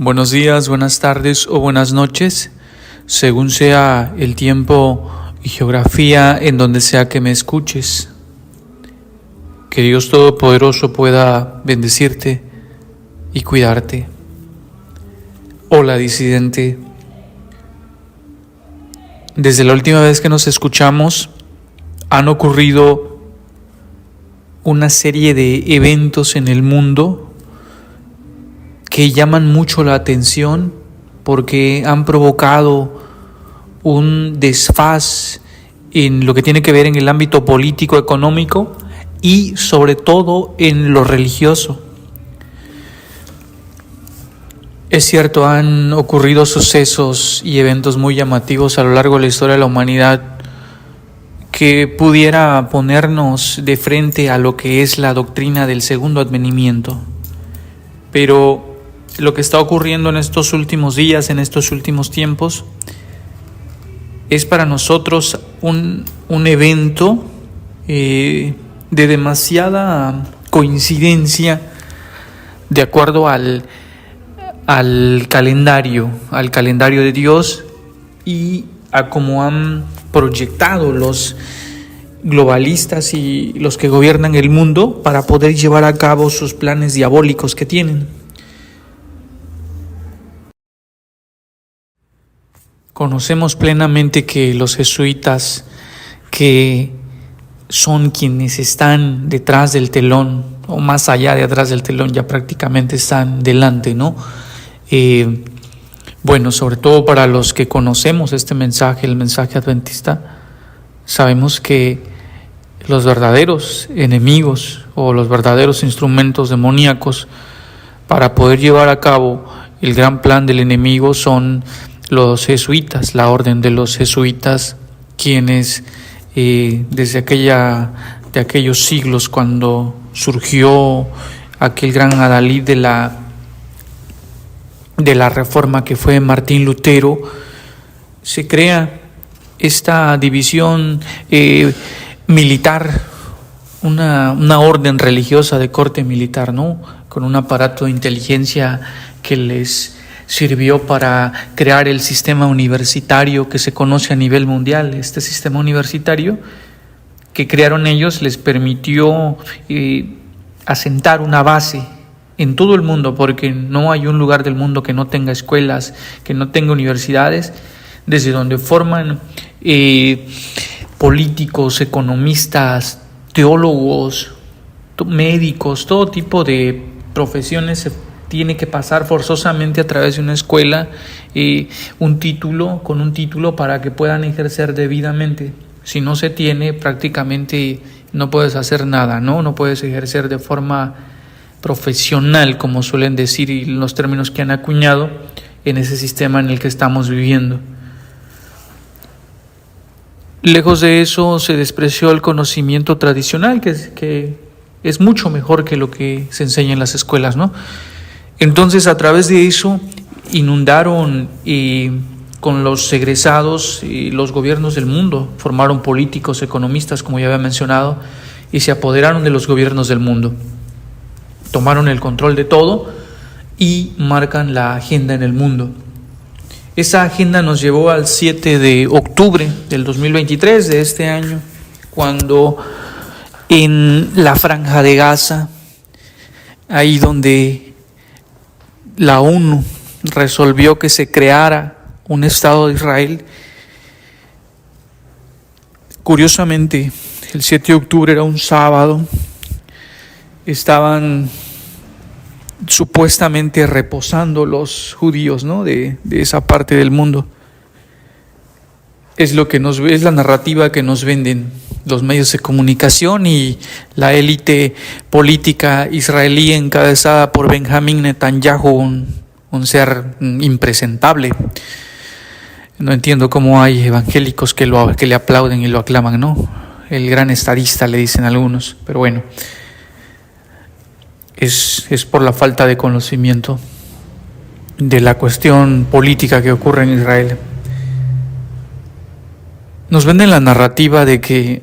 Buenos días, buenas tardes o buenas noches, según sea el tiempo y geografía en donde sea que me escuches. Que Dios Todopoderoso pueda bendecirte y cuidarte. Hola, disidente. Desde la última vez que nos escuchamos, han ocurrido una serie de eventos en el mundo que llaman mucho la atención porque han provocado un desfaz en lo que tiene que ver en el ámbito político, económico y sobre todo en lo religioso. Es cierto, han ocurrido sucesos y eventos muy llamativos a lo largo de la historia de la humanidad que pudiera ponernos de frente a lo que es la doctrina del segundo advenimiento. Pero lo que está ocurriendo en estos últimos días, en estos últimos tiempos, es para nosotros un evento de demasiada coincidencia de acuerdo al calendario de Dios y a cómo han proyectado los globalistas y los que gobiernan el mundo para poder llevar a cabo sus planes diabólicos que tienen. Conocemos plenamente que los jesuitas, que son quienes están detrás del telón, o más allá de atrás del telón, ya prácticamente están delante, ¿no? Sobre todo para los que conocemos este mensaje, el mensaje adventista, sabemos que los verdaderos enemigos o los verdaderos instrumentos demoníacos para poder llevar a cabo el gran plan del enemigo son los jesuitas, la orden de los jesuitas, quienes desde aquellos siglos cuando surgió aquel gran adalid de la Reforma que fue Martín Lutero, se crea esta división militar, una orden religiosa de corte militar, ¿no? Con un aparato de inteligencia que les sirvió para crear el sistema universitario que se conoce a nivel mundial. Este sistema universitario que crearon ellos les permitió asentar una base en todo el mundo, porque no hay un lugar del mundo que no tenga escuelas, que no tenga universidades, desde donde forman políticos, economistas, teólogos, médicos, todo tipo de profesiones. Se tiene que pasar forzosamente a través de una escuela, con un título para que puedan ejercer debidamente. Si no se tiene, prácticamente no puedes hacer nada, ¿no? No puedes ejercer de forma profesional, como suelen decir, y los términos que han acuñado en ese sistema en el que estamos viviendo. Lejos de eso, se despreció el conocimiento tradicional, que es mucho mejor que lo que se enseña en las escuelas, ¿no? Entonces, a través de eso, inundaron con los egresados los gobiernos del mundo, formaron políticos, economistas, como ya había mencionado, y se apoderaron de los gobiernos del mundo. Tomaron el control de todo y marcan la agenda en el mundo. Esa agenda nos llevó al 7 de octubre del 2023 de este año, cuando en la Franja de Gaza, ahí donde la ONU resolvió que se creara un Estado de Israel. Curiosamente, el 7 de octubre era un sábado, estaban supuestamente reposando los judíos, ¿no? de esa parte del mundo. Es la narrativa que nos venden los medios de comunicación y la élite política israelí encabezada por Benjamín Netanyahu, un ser impresentable. No entiendo cómo hay evangélicos que le aplauden y lo aclaman, ¿no? El gran estadista, le dicen algunos, pero bueno, es por la falta de conocimiento de la cuestión política que ocurre en Israel. Nos venden la narrativa de que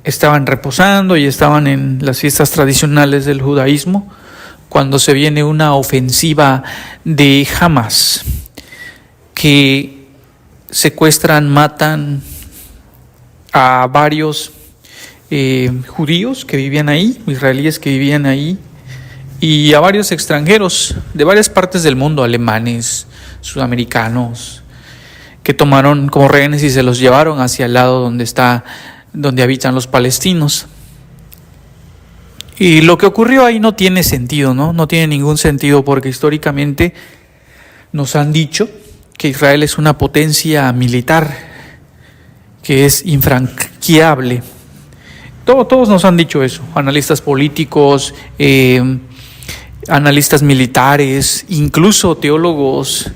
estaban reposando y estaban en las fiestas tradicionales del judaísmo, cuando se viene una ofensiva de Hamas, que secuestran, matan a varios judíos que vivían ahí, israelíes que vivían ahí, y a varios extranjeros de varias partes del mundo, alemanes, sudamericanos, que tomaron como rehenes y se los llevaron hacia el lado donde habitan los palestinos. Y lo que ocurrió ahí no tiene sentido, ¿no? No tiene ningún sentido, porque históricamente nos han dicho que Israel es una potencia militar, que es infranqueable. Todos nos han dicho eso, analistas políticos, analistas militares, incluso teólogos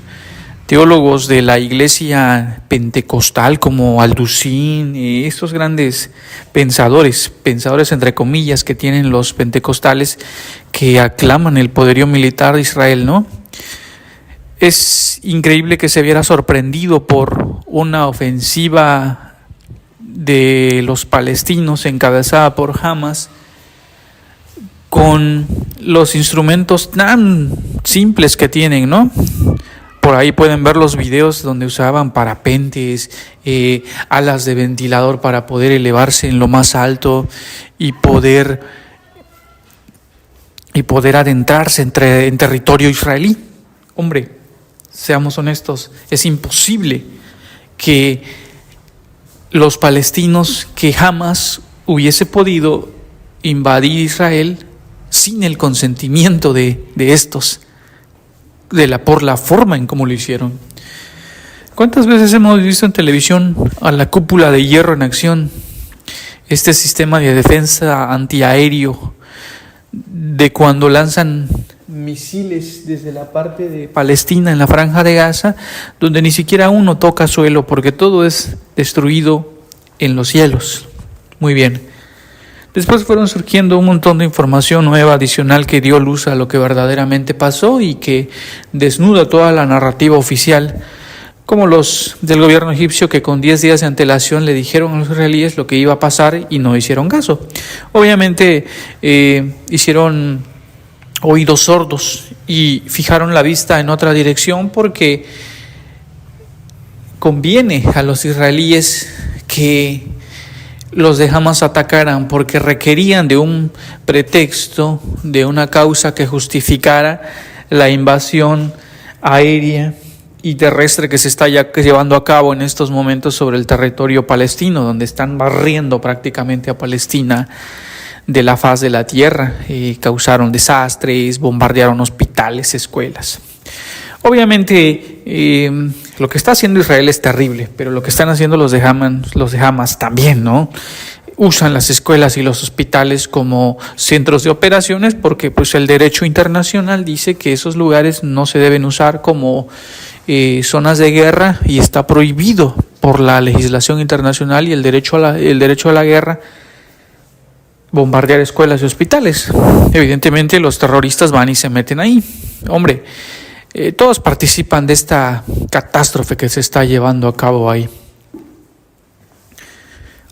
de la iglesia pentecostal como Alducín, estos grandes pensadores entre comillas que tienen los pentecostales, que aclaman el poderío militar de Israel, ¿no? Es increíble que se viera sorprendido por una ofensiva de los palestinos encabezada por Hamas, con los instrumentos tan simples que tienen, ¿no? Por ahí pueden ver los videos donde usaban parapentes, alas de ventilador para poder elevarse en lo más alto y poder adentrarse en territorio israelí. Hombre, seamos honestos, es imposible que los palestinos, que jamás hubiese podido invadir Israel sin el consentimiento de estos, por la forma en cómo lo hicieron. ¿Cuántas veces hemos visto en televisión a la cúpula de hierro en acción? Este sistema de defensa antiaéreo, de cuando lanzan misiles desde la parte de Palestina en la Franja de Gaza, donde ni siquiera uno toca suelo, porque todo es destruido en los cielos. Muy bien. Después fueron surgiendo un montón de información nueva, adicional, que dio luz a lo que verdaderamente pasó y que desnuda toda la narrativa oficial, como los del gobierno egipcio, que con 10 días de antelación le dijeron a los israelíes lo que iba a pasar y no hicieron caso. Obviamente hicieron oídos sordos y fijaron la vista en otra dirección, porque conviene a los israelíes que los de Hamas atacaran, porque requerían de un pretexto, de una causa que justificara la invasión aérea y terrestre que se está ya llevando a cabo en estos momentos sobre el territorio palestino, donde están barriendo prácticamente a Palestina de la faz de la tierra. Causaron desastres, bombardearon hospitales, escuelas. Obviamente lo que está haciendo Israel es terrible, pero lo que están haciendo los de Hamas también, ¿no? Usan las escuelas y los hospitales como centros de operaciones, porque pues el derecho internacional dice que esos lugares no se deben usar como zonas de guerra, y está prohibido por la legislación internacional y el derecho a la guerra bombardear escuelas y hospitales. Evidentemente los terroristas van y se meten ahí. Hombre, todos participan de esta catástrofe que se está llevando a cabo ahí.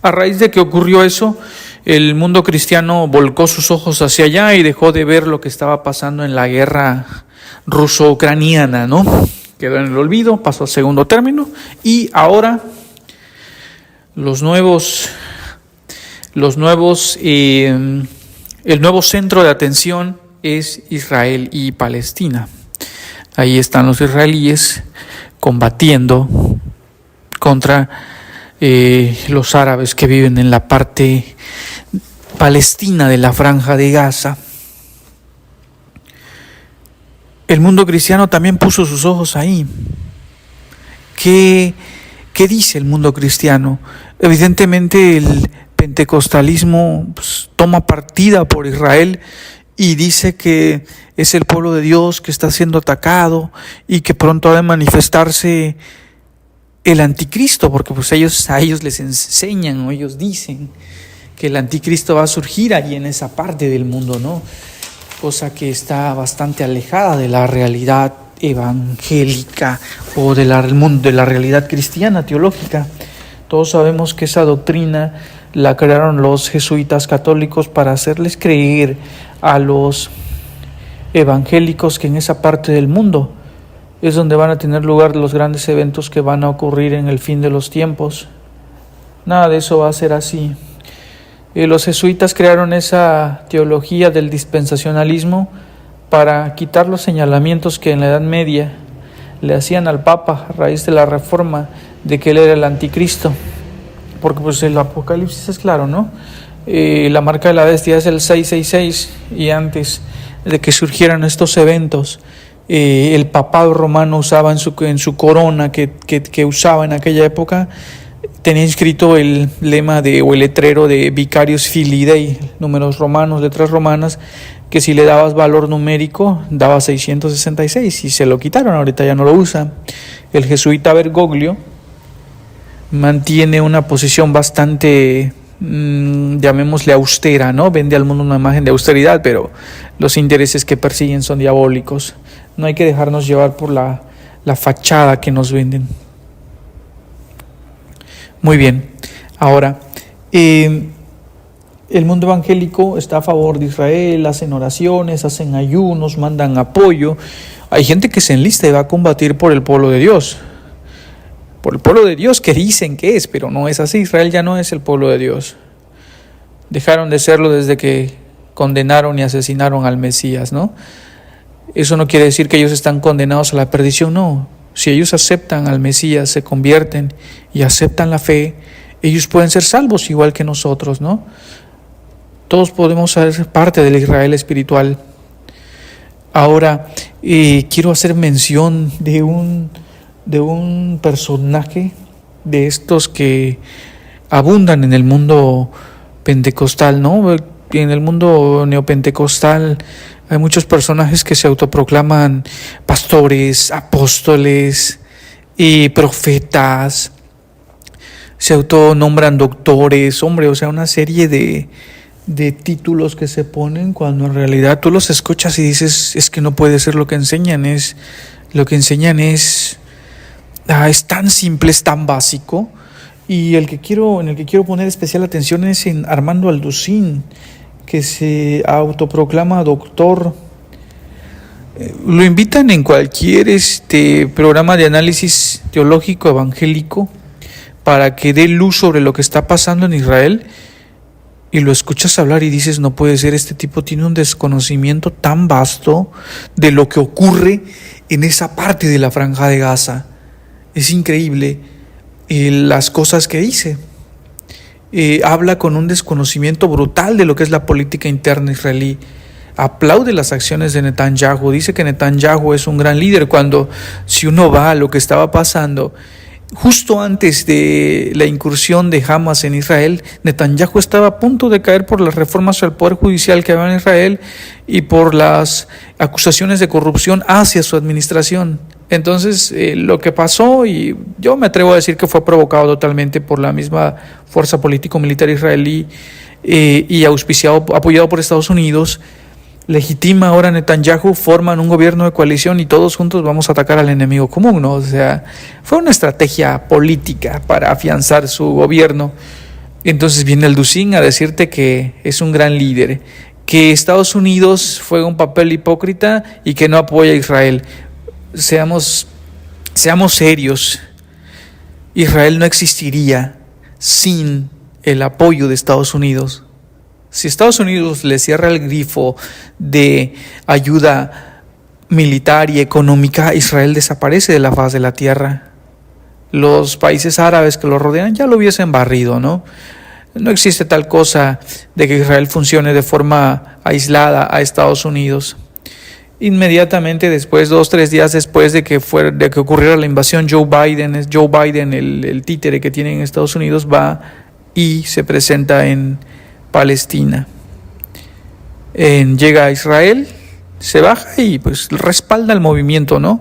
A raíz de que ocurrió eso, el mundo cristiano volcó sus ojos hacia allá y dejó de ver lo que estaba pasando en la guerra ruso-ucraniana, ¿no? Quedó en el olvido, pasó a segundo término, y ahora el nuevo centro de atención es Israel y Palestina. Ahí están los israelíes combatiendo contra los árabes que viven en la parte palestina de la Franja de Gaza. El mundo cristiano también puso sus ojos ahí. ¿Qué dice el mundo cristiano? Evidentemente el pentecostalismo toma partida por Israel y dice que es el pueblo de Dios que está siendo atacado y que pronto ha de manifestarse el anticristo, porque a ellos les enseñan, o ellos dicen que el anticristo va a surgir allí en esa parte del mundo, ¿no? Cosa que está bastante alejada de la realidad evangélica o del mundo, de la realidad cristiana teológica. Todos sabemos que esa doctrina la crearon los jesuitas católicos para hacerles creer a los evangélicos que en esa parte del mundo es donde van a tener lugar los grandes eventos que van a ocurrir en el fin de los tiempos. Nada de eso va a ser así. Los jesuitas crearon esa teología del dispensacionalismo para quitar los señalamientos que en la Edad Media le hacían al Papa a raíz de la Reforma de que él era el anticristo. Porque pues el Apocalipsis es claro, ¿no? La marca de la bestia es el 666 y antes de que surgieran estos eventos, el papado romano usaba en su corona que usaba en aquella época, tenía inscrito el lema o el letrero de Vicarius Filii Dei, números romanos, letras romanas, que si le dabas valor numérico daba 666 y se lo quitaron, ahorita ya no lo usa. El jesuita Bergoglio mantiene una posición bastante, llamémosle austera, ¿no? Vende al mundo una imagen de austeridad, pero los intereses que persiguen son diabólicos. No hay que dejarnos llevar por la fachada que nos venden. Muy bien, ahora, el mundo evangélico está a favor de Israel, hacen oraciones, hacen ayunos, mandan apoyo. Hay gente que se enlista y va a combatir por el pueblo de Dios. Por el pueblo de Dios que dicen que es, pero no es así. Israel ya no es el pueblo de Dios. Dejaron de serlo desde que condenaron y asesinaron al Mesías, ¿no? Eso no quiere decir que ellos están condenados a la perdición, no. Si ellos aceptan al Mesías, se convierten y aceptan la fe, ellos pueden ser salvos igual que nosotros, ¿no? Todos podemos ser parte del Israel espiritual. Ahora, quiero hacer mención de un personaje de estos que abundan en el mundo pentecostal, ¿no? En el mundo neopentecostal hay muchos personajes que se autoproclaman pastores, apóstoles y profetas, se autonombran doctores, hombre, o sea, una serie de títulos que se ponen cuando en realidad tú los escuchas y dices, es que no puede ser lo que enseñan, es tan simple, es tan básico. Y en el que quiero poner especial atención es en Armando Alducín, que se autoproclama doctor. Lo invitan en cualquier programa de análisis teológico evangélico para que dé luz sobre lo que está pasando en Israel, y lo escuchas hablar y dices, no puede ser, este tipo tiene un desconocimiento tan vasto de lo que ocurre en esa parte de la Franja de Gaza. Es increíble las cosas que dice. Habla con un desconocimiento brutal de lo que es la política interna israelí. Aplaude las acciones de Netanyahu, dice que Netanyahu es un gran líder, cuando si uno va a lo que estaba pasando justo antes de la incursión de Hamas en Israel, Netanyahu estaba a punto de caer por las reformas al Poder Judicial que había en Israel y por las acusaciones de corrupción hacia su administración. Entonces, lo que pasó, y yo me atrevo a decir que fue provocado totalmente por la misma fuerza político-militar israelí y apoyado por Estados Unidos, legitima ahora a Netanyahu, forman un gobierno de coalición y todos juntos vamos a atacar al enemigo común, ¿no? O sea, fue una estrategia política para afianzar su gobierno. Entonces viene el Alducín a decirte que es un gran líder, que Estados Unidos juega un papel hipócrita y que no apoya a Israel. Seamos serios. Israel no existiría sin el apoyo de Estados Unidos. Si Estados Unidos le cierra el grifo de ayuda militar y económica, Israel desaparece de la faz de la tierra. Los países árabes que lo rodean ya lo hubiesen barrido, ¿no? No existe tal cosa de que Israel funcione de forma aislada a Estados Unidos. Inmediatamente después, 2-3 días después de que ocurriera la invasión, Joe Biden, el títere que tiene en Estados Unidos, va y se presenta en Palestina. Llega a Israel, se baja y pues respalda el movimiento, ¿no?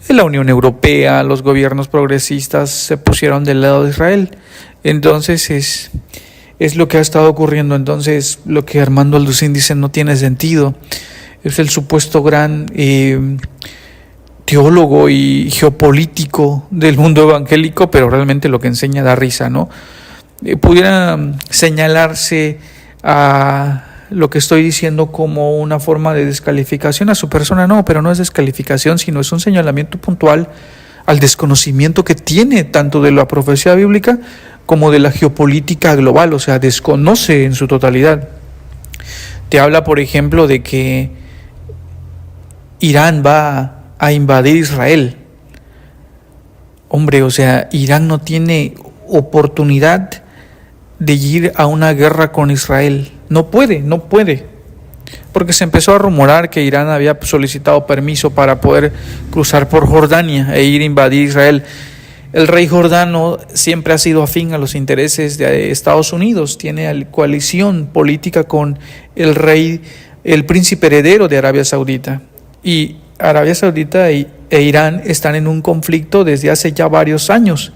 La Unión Europea, los gobiernos progresistas se pusieron del lado de Israel. Entonces es lo que ha estado ocurriendo. Entonces lo que Armando Alducín dice no tiene sentido. Es el supuesto gran teólogo y geopolítico del mundo evangélico, pero realmente lo que enseña da risa, ¿no? Pudiera señalarse a lo que estoy diciendo como una forma de descalificación a su persona, no, pero no es descalificación, sino es un señalamiento puntual al desconocimiento que tiene tanto de la profecía bíblica como de la geopolítica global, o sea, desconoce en su totalidad. Te habla, por ejemplo, de que Irán va a invadir Israel. Hombre, o sea, Irán no tiene oportunidad de ir a una guerra con Israel. No puede. Porque se empezó a rumorar que Irán había solicitado permiso para poder cruzar por Jordania e ir a invadir Israel. El rey jordano siempre ha sido afín a los intereses de Estados Unidos, tiene coalición política con el príncipe heredero de Arabia Saudita. Y Arabia Saudita e Irán están en un conflicto desde hace ya varios años.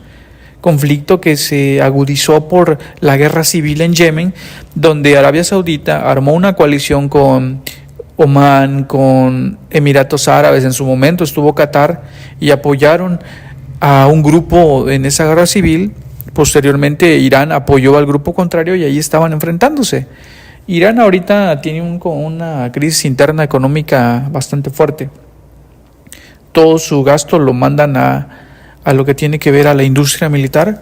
Conflicto que se agudizó por la guerra civil en Yemen, donde Arabia Saudita armó una coalición con Omán, con Emiratos Árabes, en su momento estuvo Qatar, y apoyaron a un grupo en esa guerra civil. Posteriormente Irán apoyó al grupo contrario y ahí estaban enfrentándose. Irán ahorita tiene una crisis interna económica bastante fuerte. Todo su gasto lo mandan a lo que tiene que ver a la industria militar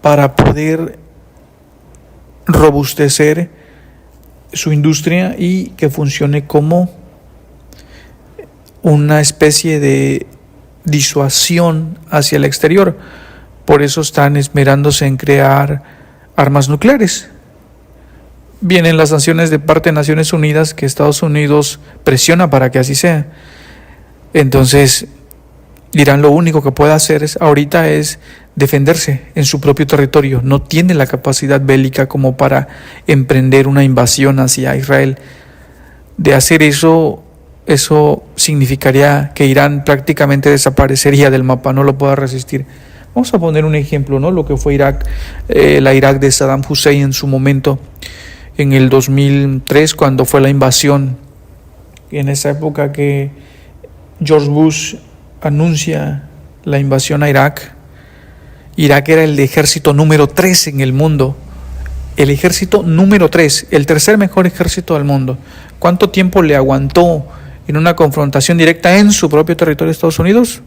para poder robustecer su industria y que funcione como una especie de disuasión hacia el exterior. Por eso están esmerándose en crear armas nucleares. Vienen las sanciones de parte de Naciones Unidas, que Estados Unidos presiona para que así sea. Entonces, Irán lo único que puede hacer ahorita es defenderse en su propio territorio. No tiene la capacidad bélica como para emprender una invasión hacia Israel. De hacer eso significaría que Irán prácticamente desaparecería del mapa, no lo pueda resistir. Vamos a poner un ejemplo, ¿no? Lo que fue Irak, la Irak de Saddam Hussein en su momento, en el 2003, cuando fue la invasión. En esa época que George Bush anuncia la invasión a Irak. Irak era el ejército número 3 en el mundo. El ejército número 3, el tercer mejor ejército del mundo. ¿Cuánto tiempo le aguantó en una confrontación directa en su propio territorio de Estados Unidos?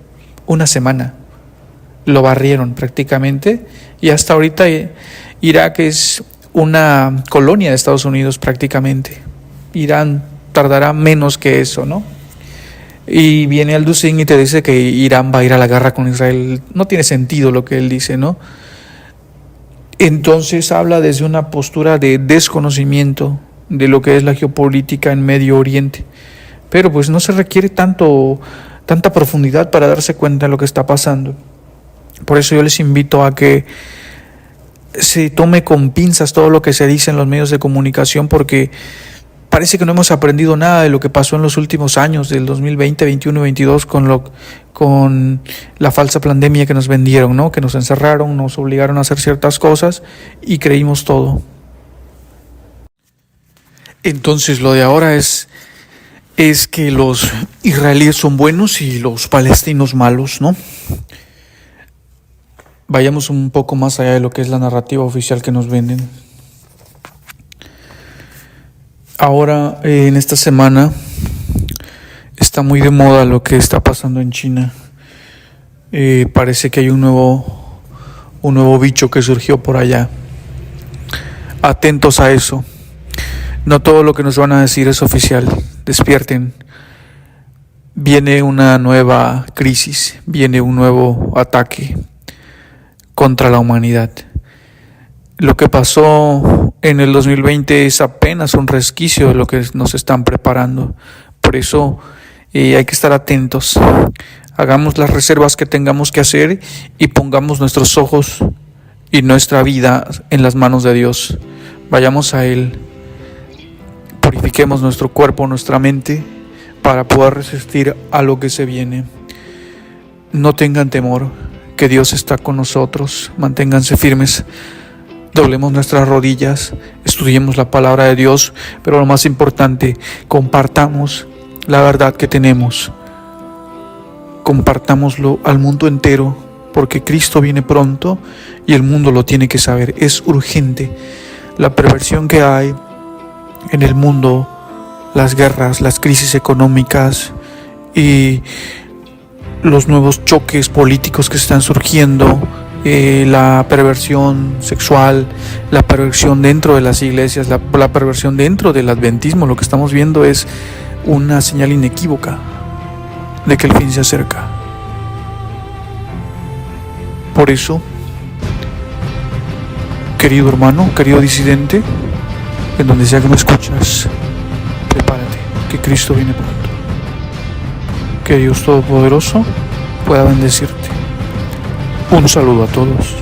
Una semana. Lo barrieron prácticamente y hasta ahorita Irak es una colonia de Estados Unidos prácticamente. Irán tardará menos que eso, ¿no? Y viene Aldous Singh y te dice que Irán va a ir a la guerra con Israel. No tiene sentido lo que él dice, ¿no? Entonces habla desde una postura de desconocimiento de lo que es la geopolítica en Medio Oriente. Pero pues no se requiere tanta profundidad para darse cuenta de lo que está pasando. Por eso yo les invito a que se tome con pinzas todo lo que se dice en los medios de comunicación, porque parece que no hemos aprendido nada de lo que pasó en los últimos años, del 2020, 21 y 22, con la falsa pandemia que nos vendieron, ¿no? Que nos encerraron, nos obligaron a hacer ciertas cosas y creímos todo. Entonces lo de ahora es que los israelíes son buenos y los palestinos malos, ¿no? Vayamos un poco más allá de lo que es la narrativa oficial que nos venden. Ahora, en esta semana, está muy de moda lo que está pasando en China. Parece que hay un nuevo bicho que surgió por allá. Atentos a eso. No todo lo que nos van a decir es oficial. Despierten. Viene una nueva crisis, viene un nuevo ataque contra la humanidad. Lo que pasó en el 2020 es apenas un resquicio de lo que nos están preparando. Por eso hay que estar atentos. Hagamos las reservas que tengamos que hacer y pongamos nuestros ojos y nuestra vida en las manos de Dios. Vayamos a Él. Purifiquemos nuestro cuerpo, nuestra mente, para poder resistir a lo que se viene. No tengan temor, que Dios está con nosotros. Manténganse firmes. Doblemos nuestras rodillas, estudiemos la palabra de Dios, pero lo más importante, compartamos la verdad que tenemos. Compartámoslo al mundo entero, porque Cristo viene pronto y el mundo lo tiene que saber. Es urgente. La perversión que hay en el mundo, las guerras, las crisis económicas y los nuevos choques políticos que están surgiendo, la perversión sexual, la perversión dentro de las iglesias, la perversión dentro del adventismo, lo que estamos viendo es una señal inequívoca de que el fin se acerca. Por eso, querido hermano, querido disidente, en donde sea que me escuchas, prepárate, que Cristo viene pronto. Que Dios Todopoderoso pueda bendecirte. Un saludo a todos.